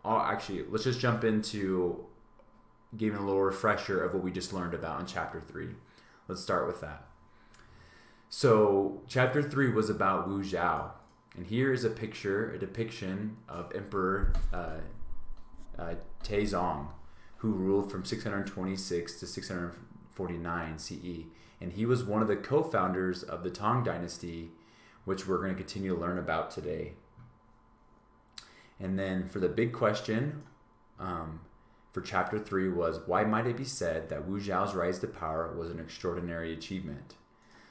actually, let's just jump into giving a little refresher of what we just learned about in chapter 3. Let's start with that. So chapter 3 was about Wu Zhao, and here is a depiction of Emperor Taizong, who ruled from 626 to 649 CE, and he was one of the co-founders of the Tang Dynasty, which we're going to continue to learn about today. And then for the big question for chapter 3 was, why might it be said that Wu Zhao's rise to power was an extraordinary achievement?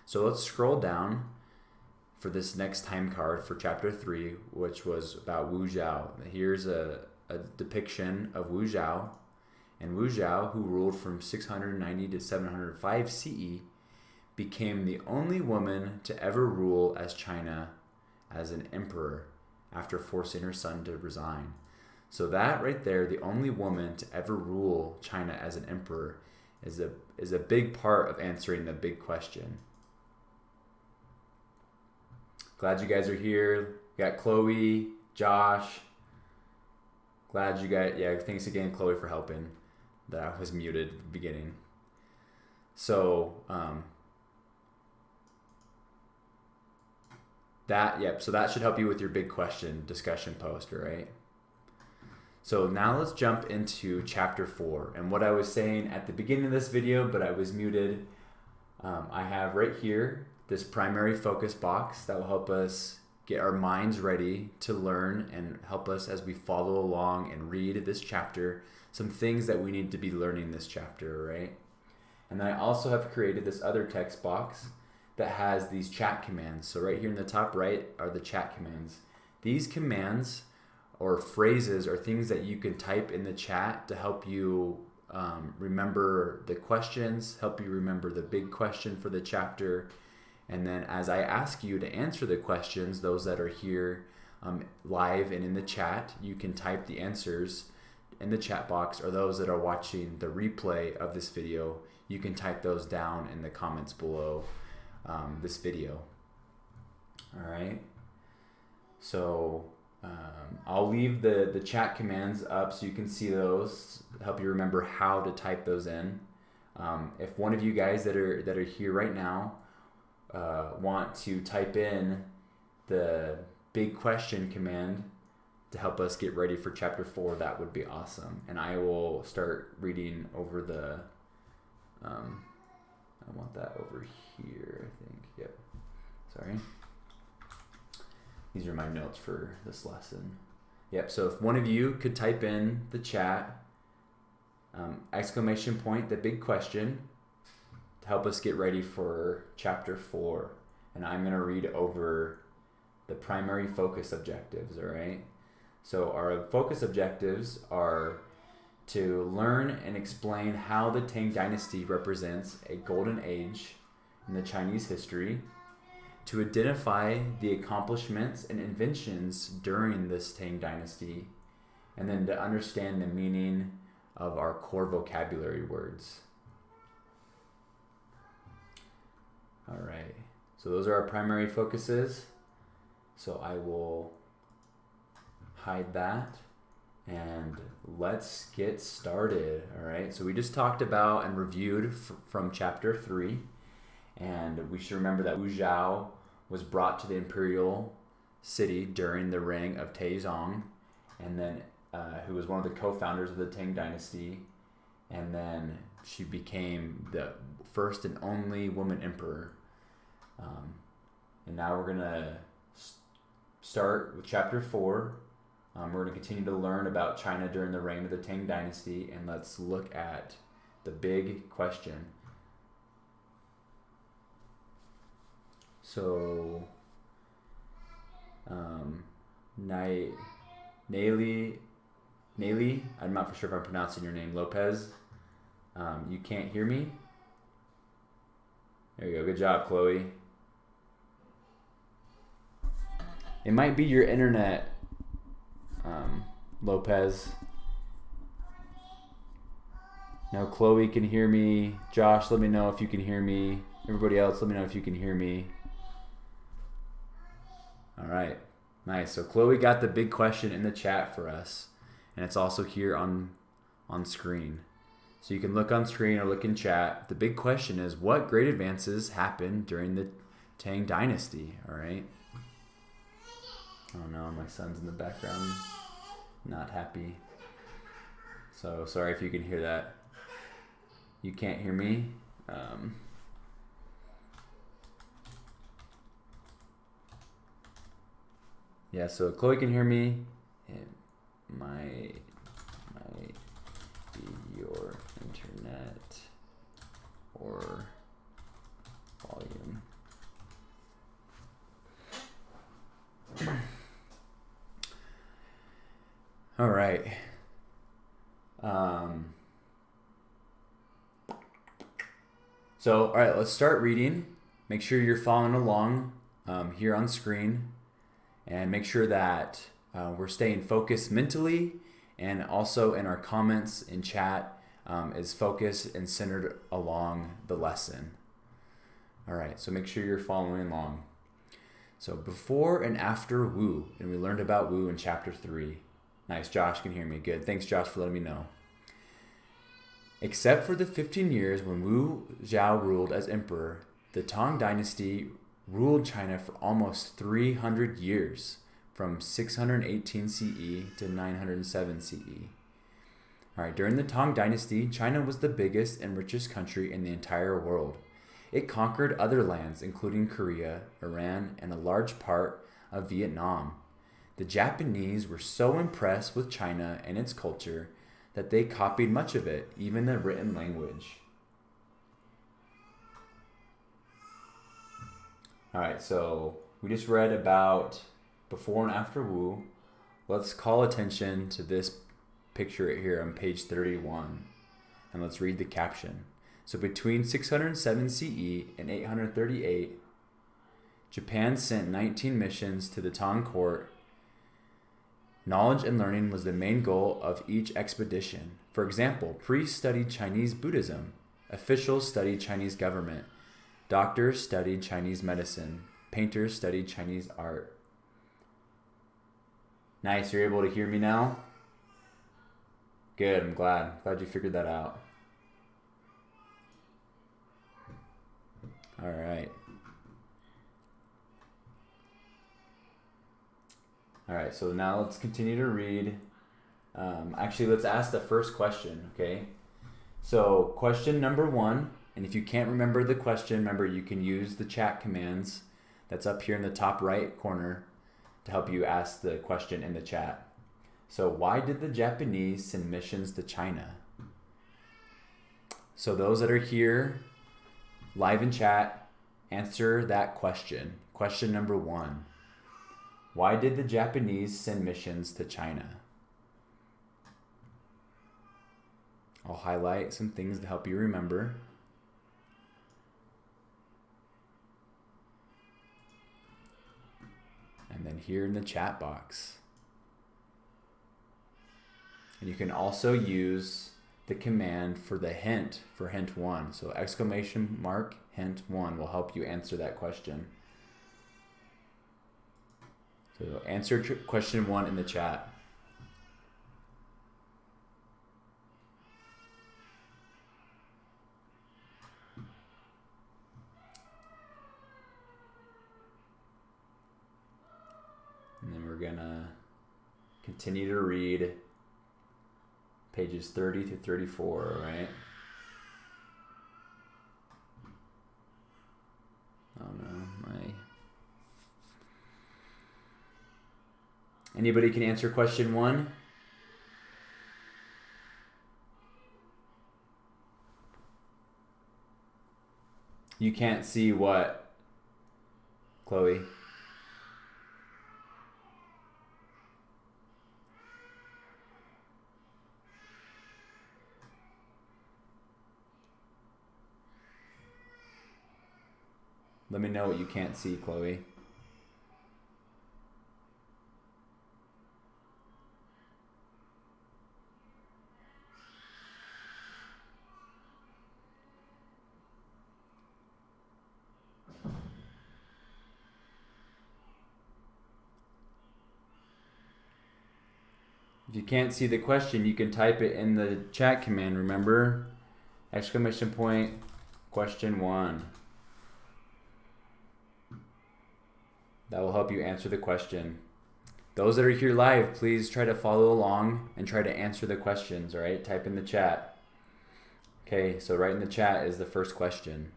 So let's scroll down for this next time card for chapter 3, which was about Wu Zhao. Here's a depiction of Wu Zhao. And Wu Zhao, who ruled from 690 to 705 CE, became the only woman to ever rule as China as an emperor after forcing her son to resign. So that right there, the only woman to ever rule China as an emperor, is a big part of answering the big question. Glad you guys are here. We got Chloe, Josh. Glad you got, thanks again, Chloe, for helping. That was muted at the beginning. So, so that should help you with your big question discussion post, right? So now let's jump into chapter 4. And what I was saying at the beginning of this video, but I was muted, I have right here this primary focus box that will help us get our minds ready to learn and help us as we follow along and read this chapter, some things that we need to be learning this chapter, right? And then I also have created this other text box that has these chat commands. So right here in the top right are the chat commands. These commands or phrases are things that you can type in the chat to help you remember the questions, help you remember the big question for the chapter. And then as I ask you to answer the questions, those that are here live and in the chat, you can type the answers in the chat box, or those that are watching the replay of this video, you can type those down in the comments below this video. All right. So I'll leave the chat commands up so you can see those, help you remember how to type those in. If one of you guys that are here right now want to type in the big question command to help us get ready for chapter 4, that would be awesome. And I will start reading over the, I want that over here, I think. Yep. Sorry. These are my notes for this lesson. Yep, so if one of you could type in the chat, exclamation point, the big question, to help us get ready for chapter 4. And I'm going to read over the primary focus objectives, all right? So our focus objectives are to learn and explain how the Tang Dynasty represents a golden age in the Chinese history, to identify the accomplishments and inventions during this Tang Dynasty, and then to understand the meaning of our core vocabulary words. All right, so those are our primary focuses. So I will hide that and let's get started. All right, so we just talked about and reviewed from chapter 3, and we should remember that Wu Zhao was brought to the imperial city during the reign of Taizong, and then who was one of the co-founders of the Tang Dynasty, and then she became the first and only woman emperor. And now we're gonna start with chapter 4. We're going to continue to learn about China during the reign of the Tang Dynasty, and let's look at the big question. So, Nayli, I'm not for sure if I'm pronouncing your name, Lopez. You can't hear me? There you go. Good job, Chloe. It might be your internet, Lopez. No, Chloe can hear me. Josh, let me know if you can hear me. Everybody else, let me know if you can hear me. All right. Nice. So Chloe got the big question in the chat for us, and it's also here on screen. So you can look on screen or look in chat. The big question is, what great advances happened during the Tang Dynasty? All right. Oh no, my son's in the background, not happy. So sorry if you can hear that. You can't hear me. Yeah, so Chloe can hear me. It might be your internet or volume. All right. So, all right, let's start reading. Make sure you're following along here on screen, and make sure that we're staying focused mentally, and also in our comments in chat is focused and centered along the lesson. All right, so make sure you're following along. So before and after Wu, and we learned about Wu in chapter 3. Nice, Josh can hear me. Good. Thanks, Josh, for letting me know. Except for the 15 years when Wu Zhao ruled as emperor, the Tang Dynasty ruled China for almost 300 years, from 618 CE to 907 CE. All right, during the Tang Dynasty, China was the biggest and richest country in the entire world. It conquered other lands, including Korea, Iran, and a large part of Vietnam. The Japanese were so impressed with China and its culture that they copied much of it, even the written language. All right, so we just read about before and after Wu. Let's call attention to this picture right here on page 31, and let's read the caption. So between 607 CE and 838, Japan sent 19 missions to the Tang court. Knowledge and learning was the main goal of each expedition. For example, priests studied Chinese Buddhism, officials studied Chinese government, doctors studied Chinese medicine, painters studied Chinese art. Nice, you're able to hear me now? Good, I'm glad you figured that out. All right. All right, so now let's continue to read. Actually, let's ask the first question, okay? So question number 1, and if you can't remember the question, remember you can use the chat commands that's up here in the top right corner to help you ask the question in the chat. So why did the Japanese send missions to China? So those that are here live in chat, answer that question. Question number 1. Why did the Japanese send missions to China? I'll highlight some things to help you remember. And then here in the chat box. And you can also use the command for the hint for hint 1. So exclamation mark hint 1 will help you answer that question. So answer question 1 in the chat. And then we're gonna continue to read pages 30 through 34, right? Oh no, Anybody can answer question 1? You can't see what, Chloe? Let me know what you can't see, Chloe. If you can't see the question, you can type it in the chat command, remember? Exclamation point, question 1. That will help you answer the question. Those that are here live, please try to follow along and try to answer the questions, all right? Type in the chat. Okay, so right in the chat is the first question.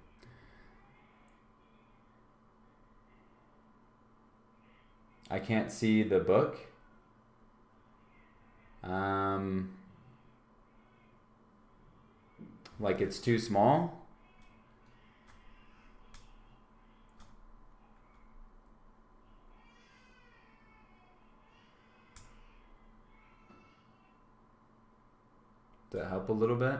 I can't see the book. Like it's too small. Does that help a little bit?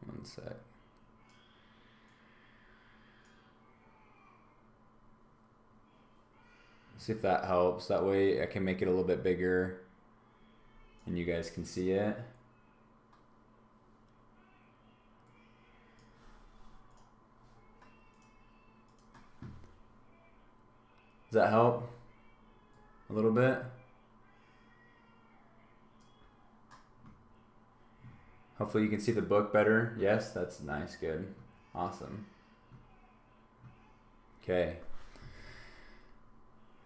One sec. See if that helps. That way I can make it a little bit bigger and you guys can see it. Does that help a little bit? Hopefully you can see the book better. Yes, that's nice, good, awesome. Okay.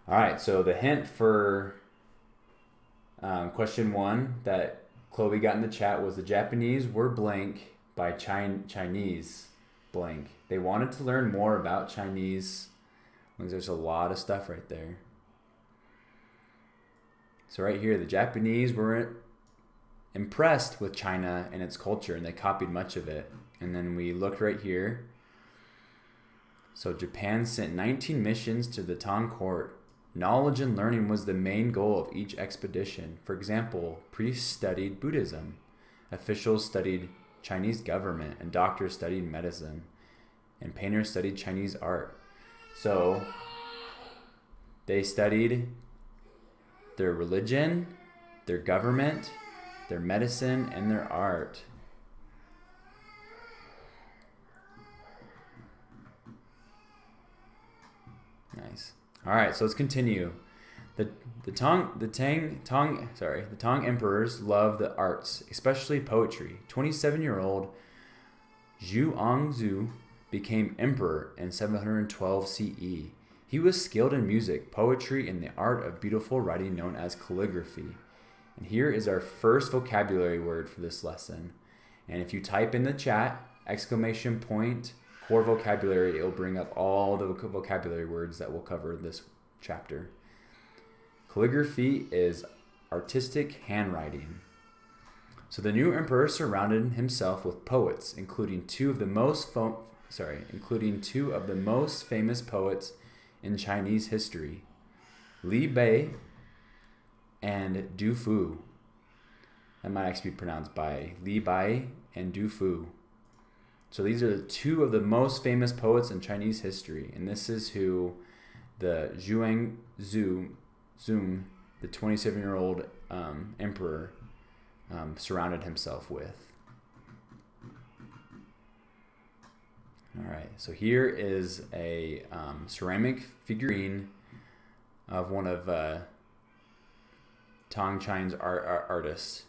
All right, so the hint for question 1 that Chloe got in the chat was the Japanese were blank by Chinese blank. They wanted to learn more about Chinese. There's a lot of stuff right there. So right here, the Japanese were impressed with China and its culture, and they copied much of it. And then we looked right here. So Japan sent 19 missions to the Tang court. Knowledge and learning was the main goal of each expedition. For example, priests studied Buddhism, officials studied Chinese government, and doctors studied medicine, and painters studied Chinese art. So they studied their religion, their government, their medicine, and their art. Nice. All right, so let's continue. The Tang emperors loved the arts, especially poetry. 27-year-old Zhuangzi became emperor in 712 CE. He was skilled in music, poetry, and the art of beautiful writing known as calligraphy. And here is our first vocabulary word for this lesson. And if you type in the chat, exclamation point, core vocabulary, it will bring up all the vocabulary words that we'll cover this chapter. Calligraphy is artistic handwriting. So the new emperor surrounded himself with poets, including two of the most famous poets in Chinese history, Li Bai and Du Fu. That might actually be pronounced by Li Bai and Du Fu. So these are the two of the most famous poets in Chinese history, and this is who the Zhuangzi, the 27-year-old emperor, surrounded himself with. All right, so here is a ceramic figurine of one of Tang China's artists.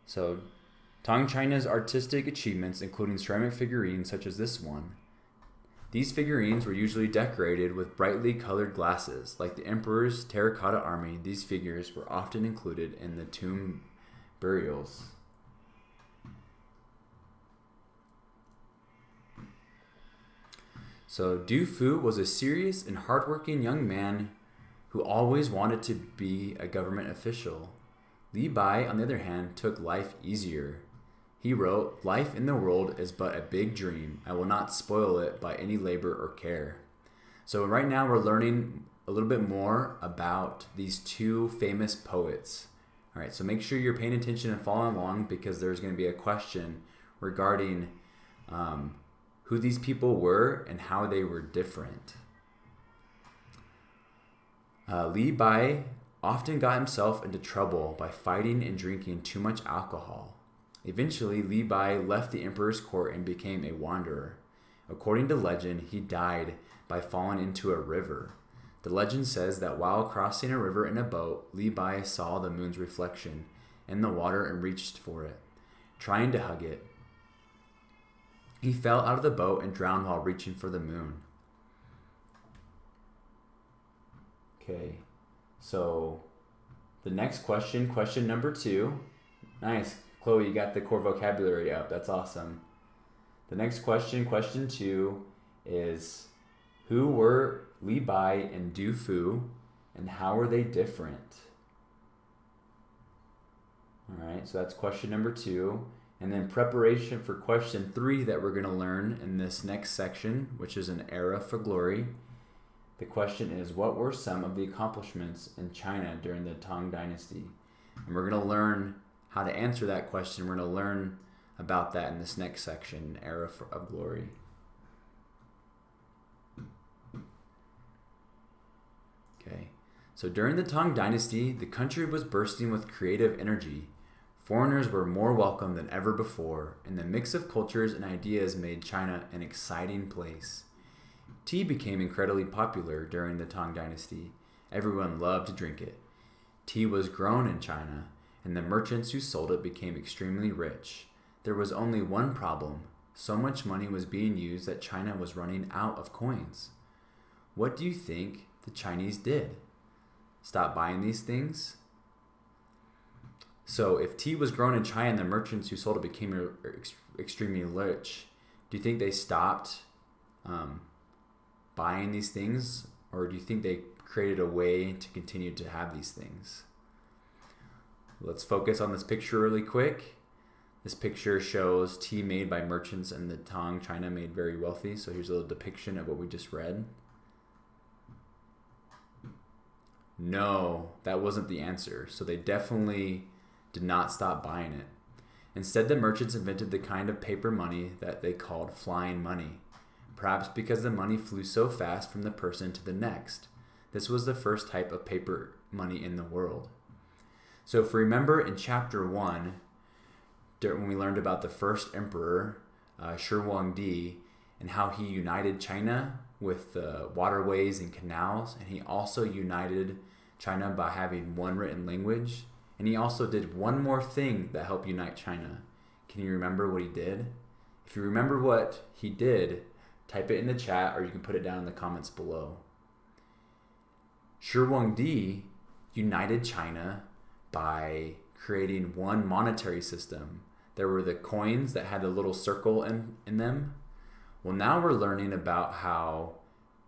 So Tang China's artistic achievements, including ceramic figurines such as this one. These figurines were usually decorated with brightly colored glasses. Like the emperor's terracotta army, these figures were often included in the tomb burials. So Du Fu was a serious and hardworking young man who always wanted to be a government official. Li Bai, on the other hand, took life easier. He wrote, "Life in the world is but a big dream. I will not spoil it by any labor or care." So right now we're learning a little bit more about these two famous poets. All right, so make sure you're paying attention and following along, because there's going to be a question regarding who these people were and how they were different. Li Bai often got himself into trouble by fighting and drinking too much alcohol. Eventually, Li Bai left the emperor's court and became a wanderer. According to legend, he died by falling into a river. The legend says that while crossing a river in a boat, Li Bai saw the moon's reflection in the water and reached for it, trying to hug it. He fell out of the boat and drowned while reaching for the moon. Okay, so the next question, question number 2. Nice, Chloe, you got the core vocabulary up. That's awesome. The next question, question 2, is who were Li Bai and Du Fu, and how are they different? All right, so that's question number 2. And then preparation for question 3 that we're going to learn in this next section, which is an era for glory. The question is, what were some of the accomplishments in China during the Tang Dynasty? And we're going to learn how to answer that question. We're going to learn about that in this next section, era of glory. Okay, so during the Tang Dynasty, the country was bursting with creative energy. Foreigners were more welcome than ever before, and the mix of cultures and ideas made China an exciting place. Tea became incredibly popular during the Tang Dynasty. Everyone loved to drink it. Tea was grown in China, and the merchants who sold it became extremely rich. There was only one problem. So much money was being used that China was running out of coins. What do you think the Chinese did? Stop buying these things? So if tea was grown in China and the merchants who sold it became extremely rich, do you think they stopped buying these things, or do you think they created a way to continue to have these things? Let's focus on this picture really quick. This picture shows tea made by merchants in the Tang, China, made very wealthy. So here's a little depiction of what we just read. No, that wasn't the answer. So they definitely did not stop buying it. Instead, the merchants invented the kind of paper money that they called flying money, perhaps because the money flew so fast from the person to the next. This was the first type of paper money in the world. So if we remember in chapter 1, when we learned about the first emperor, Shi Huangdi, and how he united China with the waterways and canals, and he also united China by having one written language. And he also did one more thing that helped unite China. Can you remember what he did? If you remember what he did, type it in the chat, or you can put it down in the comments below. Shi Huangdi united China by creating one monetary system. There were the coins that had a little circle in them. Well, now we're learning about how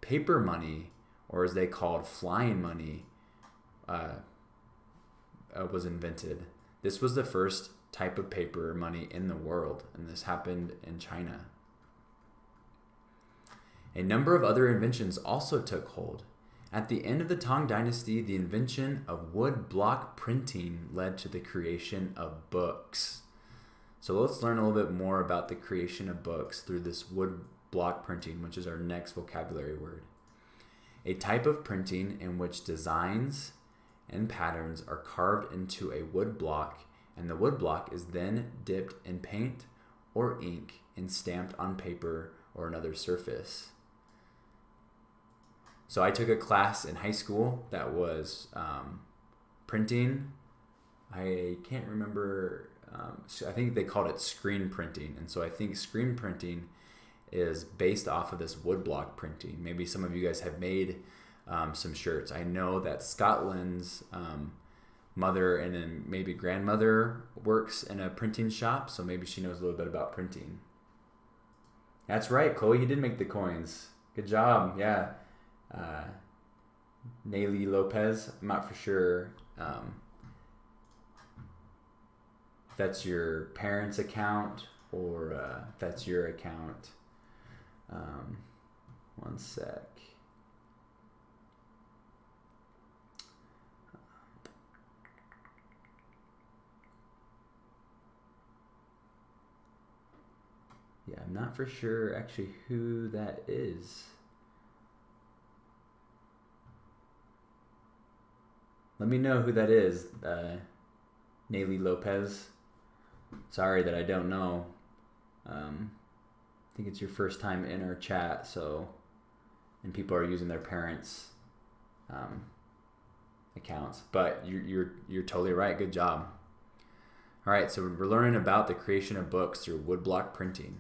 paper money, or as they called flying money, was invented. This was the first type of paper money in the world, and this happened in China. A number of other inventions also took hold. At the end of the Tang Dynasty, the invention of wood block printing led to the creation of books. So let's learn a little bit more about the creation of books through this wood block printing, which is our next vocabulary word. A type of printing in which designs and patterns are carved into a wood block, and the wood block is then dipped in paint or ink and stamped on paper or another surface. So I took a class in high school that was printing. I can't remember, I think they called it screen printing. And so I think screen printing is based off of this wood block printing. Maybe some of you guys have made some shirts. I know that Scotland's mother and then maybe grandmother works in a printing shop, so maybe she knows a little bit about printing. That's right, Chloe, you did make the coins. Good job, yeah. Nayli Lopez, I'm not for sure if that's your parents' account or if that's your account. One sec. Yeah, I'm not for sure actually who that is. Let me know who that is, Nayli Lopez. Sorry that I don't know. I think it's your first time in our chat, and people are using their parents' accounts. But you're totally right. Good job. All right, so we're learning about the creation of books through woodblock printing.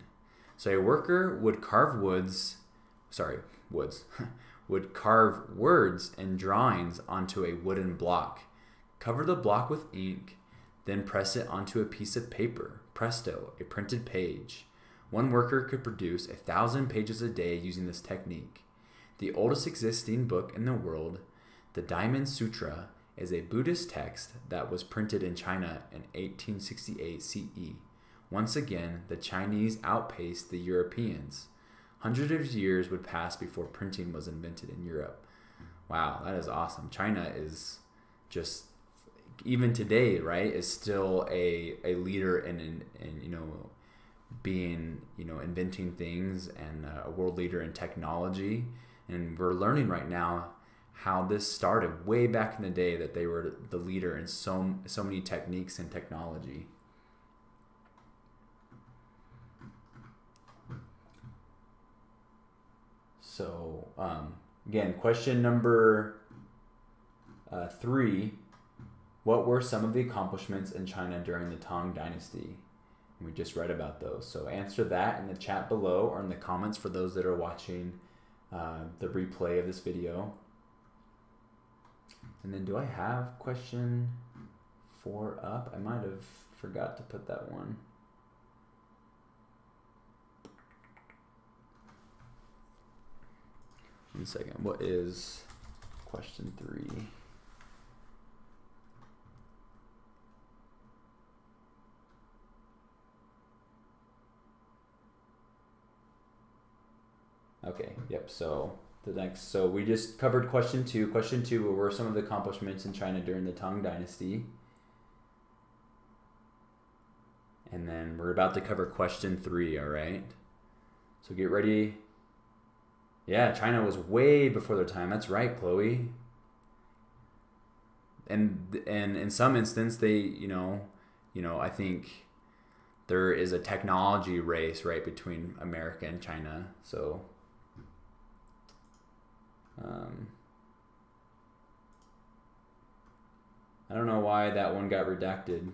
So a worker would carve would carve words and drawings onto a wooden block, cover the block with ink, then press it onto a piece of paper. Presto, a printed page. One worker could produce 1,000 pages a day using this technique. The oldest existing book in the world, the Diamond Sutra, is a Buddhist text that was printed in China in 1868 CE. Once again, the Chinese outpaced the Europeans. Hundreds of years would pass before printing was invented in Europe. Wow, that is awesome. China is just, even today, right, is still a leader in being, inventing things, and a world leader in technology. And we're learning right now how this started way back in the day, that they were the leader in so many techniques and technology. So again, question number 3, what were some of the accomplishments in China during the Tang Dynasty? We just read about those. So answer that in the chat below, or in the comments for those that are watching the replay of this video. And then do I have question 4 up? I might have forgot to put that one. One second. What is question 3? Okay, yep, so we just covered question 2. Question 2, what were some of the accomplishments in China during the Tang Dynasty? And then we're about to cover question 3, all right? So get ready. Yeah, China was way before their time. That's right, Chloe. And in some instance, they, I think there is a technology race, right, between America and China. So I don't know why that one got redacted,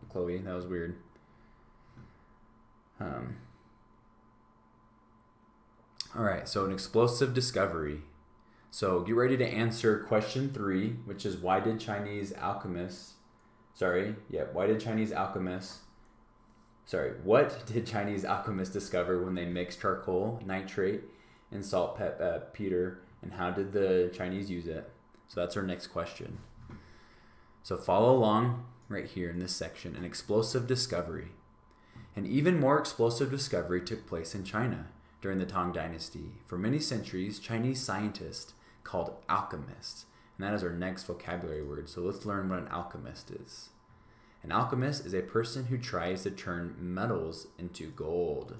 Chloe. That was weird. All right, so an explosive discovery. So get ready to answer question 3, which is what did Chinese alchemists discover when they mixed charcoal, nitrate, and saltpeter, and how did the Chinese use it? So that's our next question. So follow along right here in this section, an explosive discovery. An even more explosive discovery took place in China during the Tang Dynasty. For many centuries, Chinese scientists called alchemists, and that is our next vocabulary word. So let's learn what an alchemist is. An alchemist is a person who tries to turn metals into gold.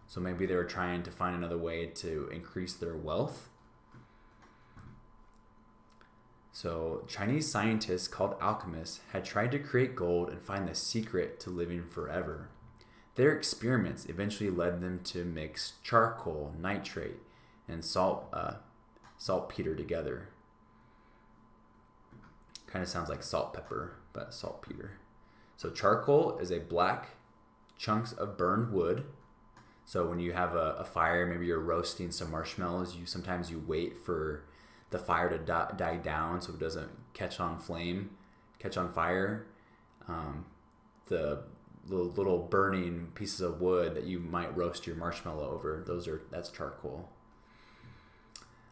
So maybe they were trying to find another way to increase their wealth. So Chinese scientists called alchemists had tried to create gold and find the secret to living forever. Their experiments eventually led them to mix charcoal, nitrate, and saltpeter together. Kind of sounds like salt pepper, but saltpeter. So charcoal is a black chunks of burned wood. So when you have a fire, maybe you're roasting some marshmallows, sometimes you wait for the fire to die down so it doesn't catch on fire. The little burning pieces of wood that you might roast your marshmallow over, that's charcoal.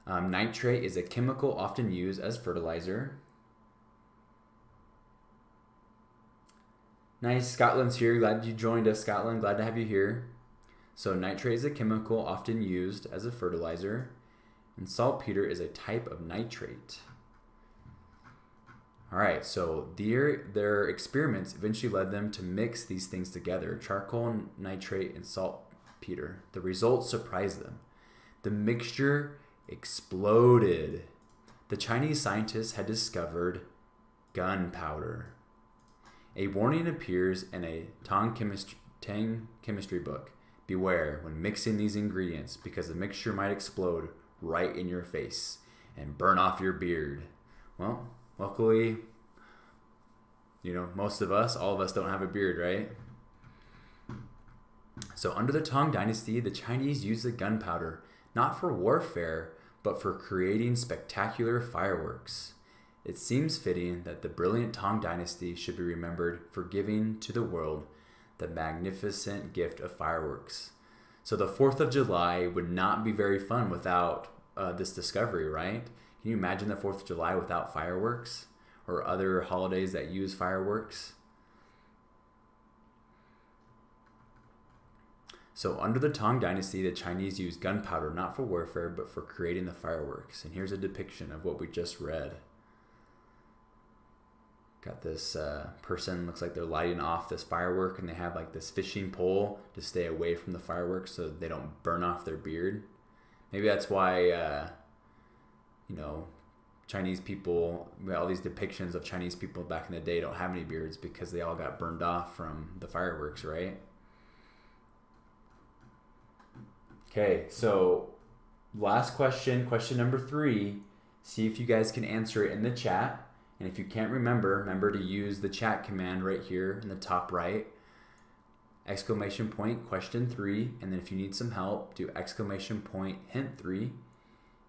Nitrate is a chemical often used as fertilizer. Nice, Scotland's here. Glad you joined us, Scotland. Glad to have you here. So nitrate is a chemical often used as a fertilizer, and saltpeter is a type of nitrate. All right, so their experiments eventually led them to mix these things together, charcoal, nitrate, and saltpeter. The results surprised them. The mixture exploded. The Chinese scientists had discovered gunpowder. A warning appears in a Tang chemistry book. Beware when mixing these ingredients because the mixture might explode right in your face and burn off your beard. Well, luckily, most of us, all of us don't have a beard, right? So under the Tang Dynasty, the Chinese used the gunpowder not for warfare, but for creating spectacular fireworks. It seems fitting that the brilliant Tang Dynasty should be remembered for giving to the world the magnificent gift of fireworks. So the 4th of July would not be very fun without this discovery, right? Can you imagine the 4th of July without fireworks or other holidays that use fireworks? So under the Tang Dynasty, the Chinese used gunpowder not for warfare, but for creating the fireworks. And here's a depiction of what we just read. Got this person, looks like they're lighting off this firework, and they have like this fishing pole to stay away from the fireworks so they don't burn off their beard. Maybe that's why, Chinese people, all these depictions of Chinese people back in the day don't have any beards because they all got burned off from the fireworks, right? Okay, so last question number 3. See if you guys can answer it in the chat. And if you can't remember to use the chat command right here in the top right. Question 3. And then if you need some help, do hint 3.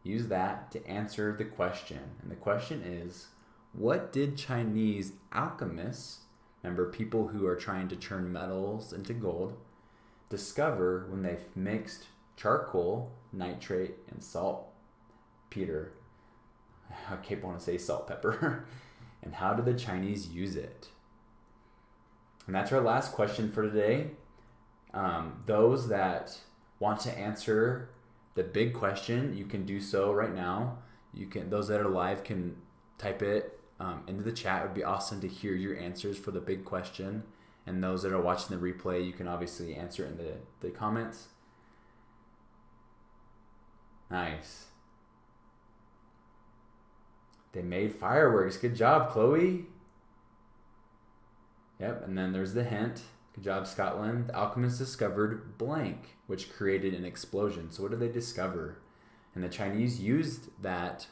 Use that to answer the question. And the question is, what did Chinese alchemists, remember people who are trying to turn metals into gold, discover when they mixed charcoal, nitrate, and saltpeter? I keep wanting to say salt pepper. And how did the Chinese use it? And that's our last question for today. Those that want to answer the big question, you can do so right now. Those that are live can type it into the chat. It would be awesome to hear your answers for the big question. And those that are watching the replay, you can obviously answer it in the comments. Nice. They made fireworks. Good job, Chloe. Yep, and then there's the hint. Good job, Scotland. The alchemists discovered blank, which created an explosion. So what did they discover? And the Chinese used that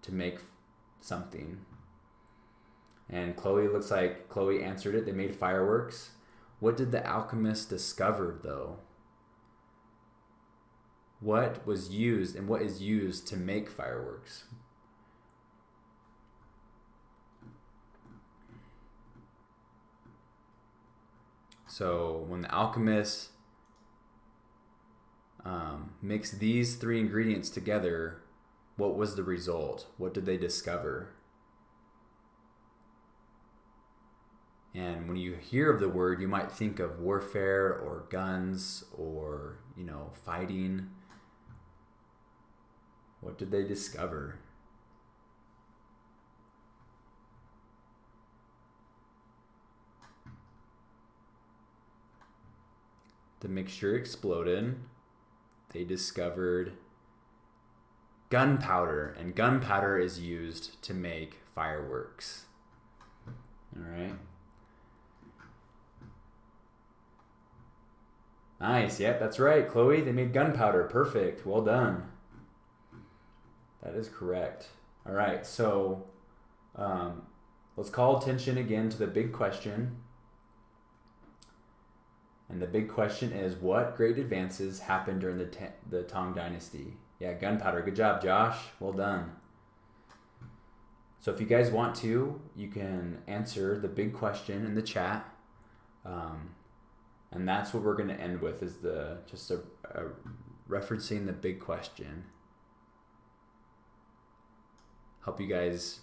to make something. And Chloe, looks like Chloe answered it. They made fireworks. What did the alchemists discover, though? What was used and what is used to make fireworks? So when the alchemists mixed these 3 ingredients together, what was the result? What did they discover? And when you hear of the word, you might think of warfare or guns or, fighting. What did they discover? The mixture exploded. They discovered gunpowder, and gunpowder is used to make fireworks. All right. Nice. Yep, that's right, Chloe. They made gunpowder. Perfect. Well done. That is correct. All right. So let's call attention again to the big question. And the big question is, what great advances happened during the Tang Dynasty? Yeah, gunpowder. Good job, Josh. Well done. So if you guys want to, you can answer the big question in the chat. And that's what we're going to end with, is referencing the big question. Help you guys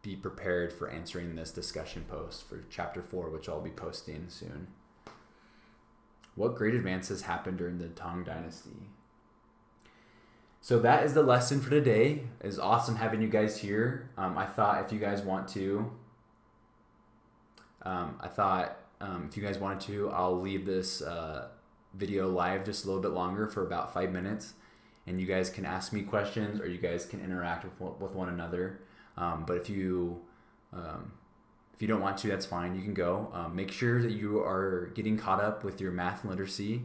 be prepared for answering this discussion post for chapter 4, which I'll be posting soon. What great advances happened during the Tang Dynasty? So that is the lesson for today. It is awesome having you guys here. I thought if you guys want to, I'll leave this video live just a little bit longer for about 5 minutes. and you guys can ask me questions or you guys can interact with one another. But if you don't want to, that's fine. You can go. Make sure that you are getting caught up with your math and literacy.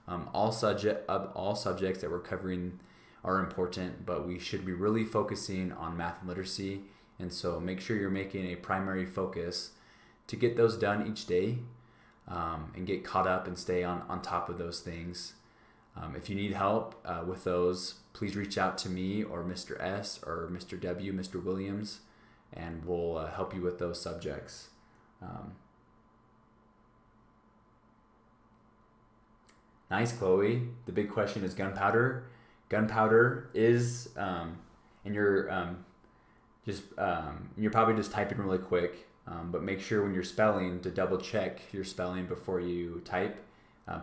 All subjects that we're covering are important, but we should be really focusing on math and literacy. And so make sure you're making a primary focus to get those done each day, and get caught up and stay on top of those things. If you need help with those, please reach out to me or Mr. S or Mr. W, Mr. Williams, and we'll help you with those subjects. Nice, Chloe. The big question is gunpowder. Gunpowder is, and you're probably just typing really quick, but make sure when you're spelling to double check your spelling before you type.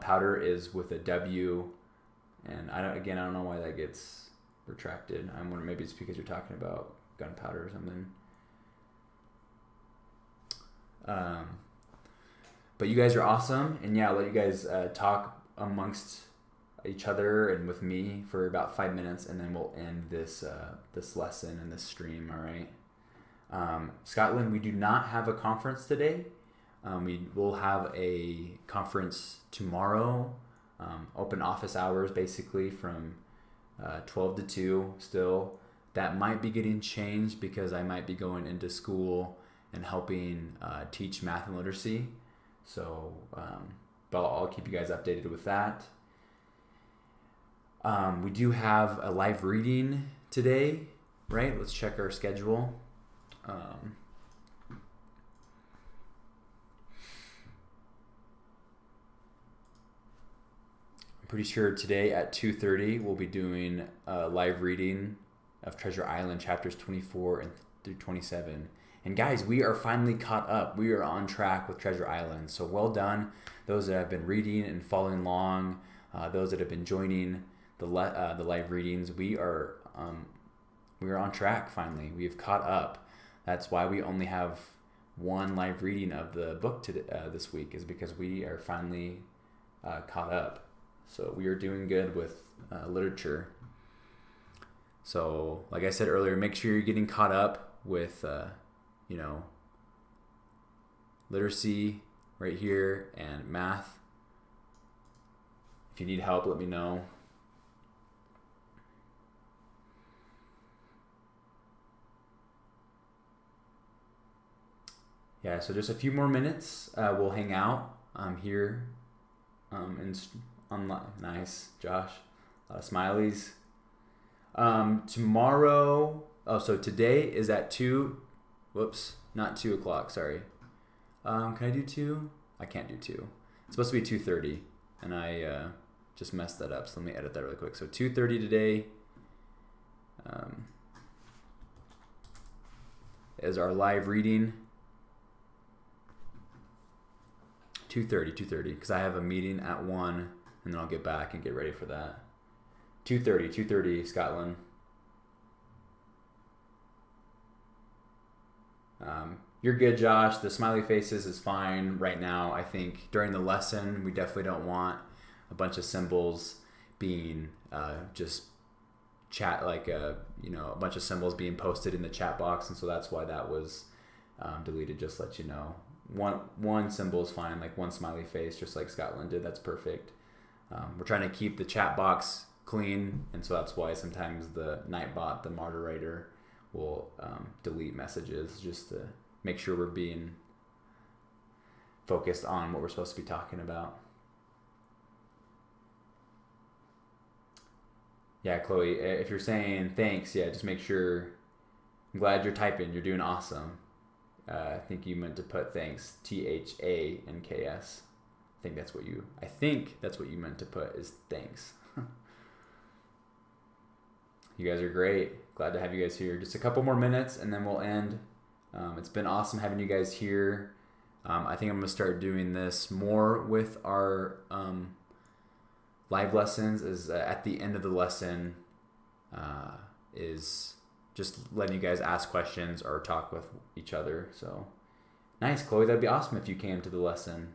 Powder is with a W, and I don't know why that gets retracted. I'm wondering, maybe it's because you're talking about gunpowder or something. But you guys are awesome, and yeah, I'll let you guys talk amongst each other and with me for about 5 minutes, and then we'll end this lesson and this stream. All right. Scotland, we do not have a conference today. We will have a conference tomorrow. Open office hours basically from 12 to 2 still. That might be getting changed because I might be going into school and helping teach math and literacy. So, but I'll keep you guys updated with that. We do have a live reading today, right? Let's check our schedule. I'm pretty sure today at 2:30 we'll be doing a live reading of Treasure Island chapters 24 through 27. And guys, we are finally caught up. We are on track with Treasure Island. So well done, those that have been reading and following along, those that have been joining the live readings. We are on track finally. We have caught up. That's why we only have one live reading of the book this week, is because we are finally caught up. So we are doing good with literature. So like I said earlier, make sure you're getting caught up with literacy right here and math. If you need help, let me know. Yeah, so just a few more minutes. We'll hang out here online. Nice, Josh. A lot of smileys. Tomorrow, so today is at 2. Whoops, not 2 o'clock, sorry. Can I do 2? I can't do 2. It's supposed to be 2:30, and I just messed that up, so let me edit that really quick. So 2:30 today is our live reading. 2:30, because I have a meeting at 1, and then I'll get back and get ready for that. 2:30, Scotland. You're good, Josh. The smiley faces is fine right now. I think during the lesson, we definitely don't want a bunch of symbols being just chat, like a bunch of symbols being posted in the chat box, and so that's why that was deleted. Just to let you know, one symbol is fine, like one smiley face, just like Scotland did. That's perfect. We're trying to keep the chat box clean, and so that's why sometimes the Nightbot, the moderator, will delete messages just to make sure we're being focused on what we're supposed to be talking about. Yeah, Chloe, if you're saying thanks, yeah, just make sure. I'm glad you're typing. You're doing awesome. I think you meant to put thanks, THANKS. I think that's what you meant to put, is thanks. You guys are great. Glad to have you guys here. Just a couple more minutes and then we'll end. It's been awesome having you guys here. I think I'm going to start doing this more with our live lessons. Is at the end of the lesson is just letting you guys ask questions or talk with each other. So nice, Chloe. That'd be awesome if you came to the lesson.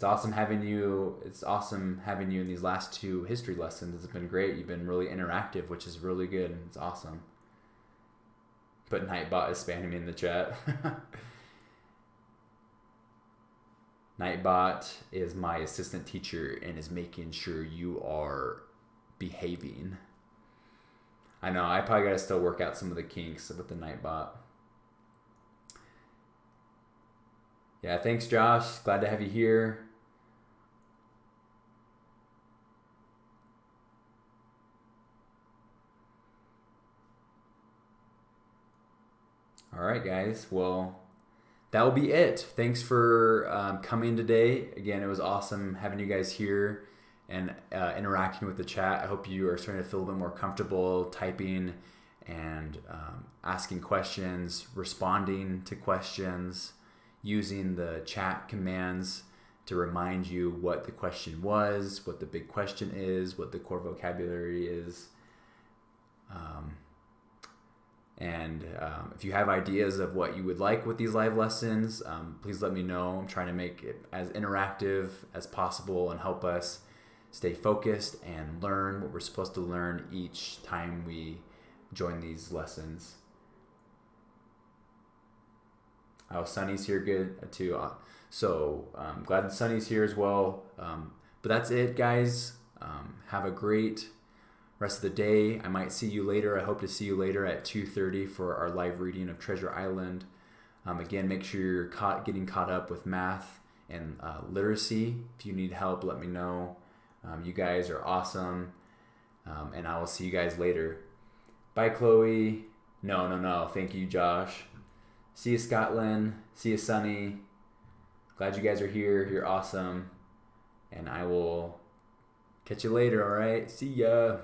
It's awesome having you. It's awesome having you in these last 2 history lessons. It's been great. You've been really interactive, which is really good. It's awesome. But Nightbot is spamming me in the chat. Nightbot is my assistant teacher and is making sure you are behaving. I know, I probably gotta still work out some of the kinks with the Nightbot. Yeah, thanks Josh. Glad to have you here. All right, guys. Well, that will be it. Thanks for coming today. Again, it was awesome having you guys here and interacting with the chat. I hope you are starting to feel a bit more comfortable typing and asking questions, responding to questions, using the chat commands to remind you what the question was, what the big question is, what the core vocabulary is. And if you have ideas of what you would like with these live lessons, please let me know. I'm trying to make it as interactive as possible and help us stay focused and learn what we're supposed to learn each time we join these lessons. Oh, Sunny's here good too. So I'm glad Sunny's here as well. But that's it, guys. Have a great rest of the day. I might see you later. I hope to see you later at 2:30 for our live reading of Treasure Island. Again, make sure you're getting caught up with math and literacy. If you need help, let me know. You guys are awesome. And I will see you guys later. Bye, Chloe. No. Thank you, Josh. See you, Scotland. See you, Sunny. Glad you guys are here. You're awesome. And I will catch you later, all right? See ya.